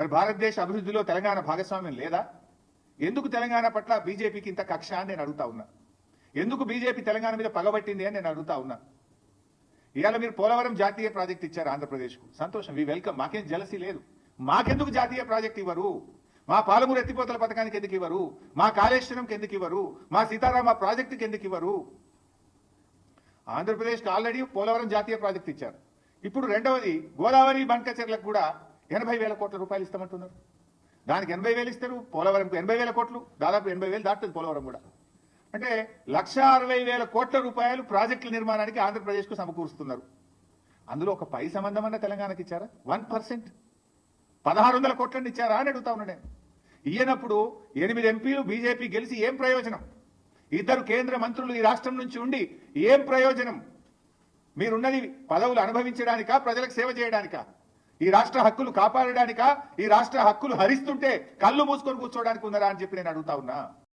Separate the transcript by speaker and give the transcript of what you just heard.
Speaker 1: మరి భారతదేశ అభివృద్ధిలో తెలంగాణ భాగస్వామ్యం లేదా? ఎందుకు తెలంగాణ పట్ల బీజేపీకి ఇంత కక్ష అని నేను అడుగుతా ఉన్నా. ఎందుకు బీజేపీ తెలంగాణ మీద పగబట్టింది అని నేను అడుగుతా ఉన్నా. ఇవాళ మీరు పోలవరం జాతీయ ప్రాజెక్ట్ ఇచ్చారు ఆంధ్రప్రదేశ్కు, సంతోషం, వి వెల్కమ్. మాకేం జలసీ లేదు. మాకెందుకు జాతీయ ప్రాజెక్ట్ ఇవ్వరు? మా పాలమూరు ఎత్తిపోతల పథకానికి ఎందుకు ఇవ్వరు? మా కాళేశ్వరంకి ఎందుకు ఇవ్వరు? మా సీతారామ ప్రాజెక్టుకి ఎందుకు ఇవ్వరు? ఆంధ్రప్రదేశ్కి ఆల్రెడీ పోలవరం జాతీయ ప్రాజెక్ట్ ఇచ్చారు. ఇప్పుడు రెండవది గోదావరి బంకచెర్లకు కూడా 80,000 కోట్ల రూపాయలు ఇస్తామంటున్నారు. దానికి 80,000 ఇస్తారు, పోలవరంకు 80,000 కోట్లు, దాదాపు 80,000 దాటుతుంది పోలవరం కూడా. అంటే 1,60,000 కోట్ల రూపాయలు ప్రాజెక్టుల నిర్మాణానికి ఆంధ్రప్రదేశ్కు సమకూరుస్తున్నారు. అందులో ఒక పై సంబంధం అన్న తెలంగాణకి ఇచ్చారా? 1%, 1,600 కోట్లని ఇచ్చారా అని అడుగుతా ఉన్నా నేను. ఇయ్యనప్పుడు 8 ఎంపీలు బీజేపీ గెలిచి ఏం ప్రయోజనం? 2 కేంద్ర మంత్రులు ఈ రాష్ట్రం నుంచి ఉండి ఏం ప్రయోజనం? మీరున్నది పదవులు అనుభవించడానికా, ప్రజలకు సేవ చేయడానికా? ఈ రాష్ట్ర హక్కులు కాపాడడానికా, ఈ రాష్ట్ర హక్కులు హరిస్తుంటే కళ్ళు మూసుకొని కూర్చోడానికి ఉన్నారా అని చెప్పి నేను అడుగుతా ఉన్నా.